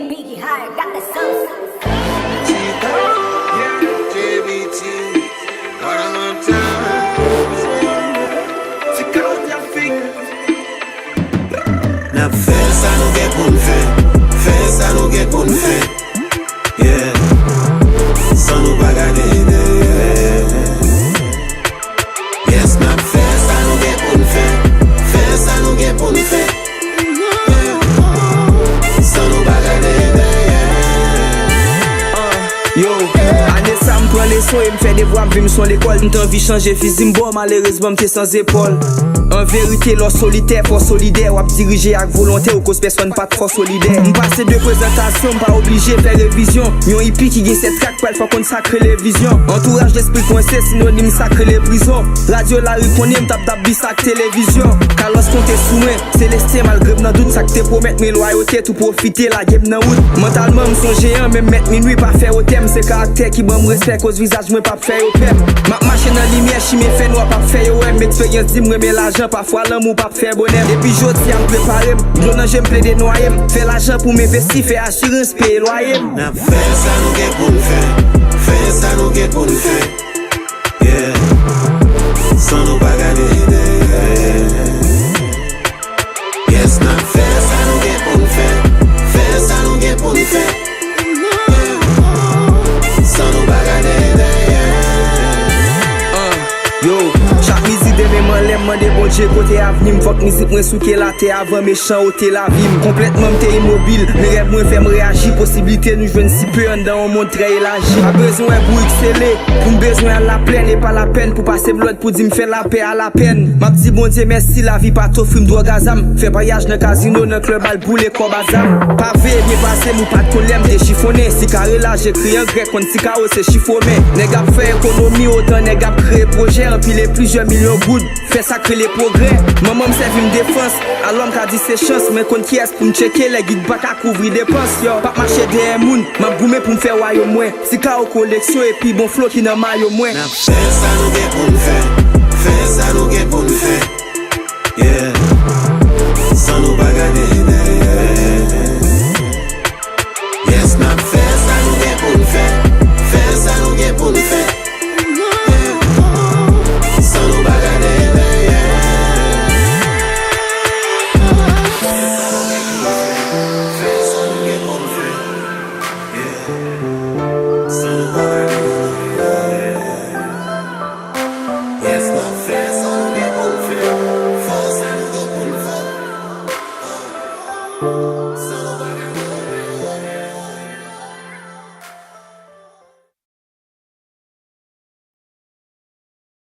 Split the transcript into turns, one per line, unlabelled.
Biggie High, got the sauce.
Na fè sa nou gen pou n'fè, fè sa nou gen pou n'fè, yeah. San nou pa gade yes, na fè sa nou gen pou n'fè, fè sa nou gen pou n'fè, yeah. San nou pa gade
Yo, ane sa m'pren leson e m'fè devwa m'vi m'son l'école. M'tan vi chanje fizi m'bo, malheureusement m'te sans épaule. En vérité, l'or solitaire, fort solidaire. Wap dirige ak volonté ou cause personne pas trop solidaire. M'passe de présentation, m'pas obligé faire révision. Yon hippie qui gagne cette track pour faut qu'on sacre les visions. Entourage d'esprit coincé, synonyme sacre les prisons. Radio la rue connaît, m'tap tap bisac télévision. Car lorsqu'on t'est soumis, célestin malgré m'nan doute. Ça que t'es promet mes loyautés, tout profiter la game nan route. Mentalement m'son géant, même mettre minuit pas faire au thème. C'est caractère qui bon respect, cause visage moi pas faire au pème. Ma machine en lumière, chi mes fait noir pas faire au M. Expérience dit moi mais l'argent parfois l'amour pas faire bonheur. Depuis jodi à me préparer, l'on j'aime plaider noyer. Faire l'argent pour m'investir, faire assurance, payer loyer.
na fè sa nou gen pou n'fè, fè sa nou gen pou n'fè, yeah. San nou pa gade yes, na fè sa nou gen pou n'fè, fè sa nou gen pou n'fè, yeah. San nou pa gade
Yo, chaque musique de mes mains, l'aime de bon Dieu côté avenir. M'fok musique moins souke la terre avant méchant ôter la vie. Complètement m'te immobile, mes rêves moins fait me réagir. Possibilité nous jouer si peu en dans un monde très élargi. Pas besoin pour exceller, pour besoin à la plaine et pas la peine. Pour passer l'autre pour dire me faire la paix à la peine. M'a dit bon Dieu merci la vie pas t'offrir m'doit gazam. Fait voyage dans casino, dans club al pour les cobazam. Pas veille bien passé, nous pas de colère, m'te chiffonné. Si carré là j'écris en grec, on si cao c'est chiffonné. Nèg a fait économie autant nèg a créé projet. Empiler plusieurs millions good, fait sacrer les progrès. Maman me servi une défense, à l'homme qui a dit ses chances. Mais qu'on qui est pour me checker, les guides pas qu'à couvrir dépenses. Yo, pas marcher des moun, m'a goumé pour me faire wayo moins. Si ka au collection et puis bon flow qui n'a maillot moins.
na fè sa nou gen pou n'fè, fè sa nou gen pou n'fè, yeah. San nou pa gade yes, na fè sa nou gen pou n'fè, fè sa nou gen pou n'fè, yeah. San nou pa gade fè sa nou gen pou n'fè, yeah. San nou pa gade yes, na fè sa nou gen pou n'fè, fè sa nou gen pou n'fè,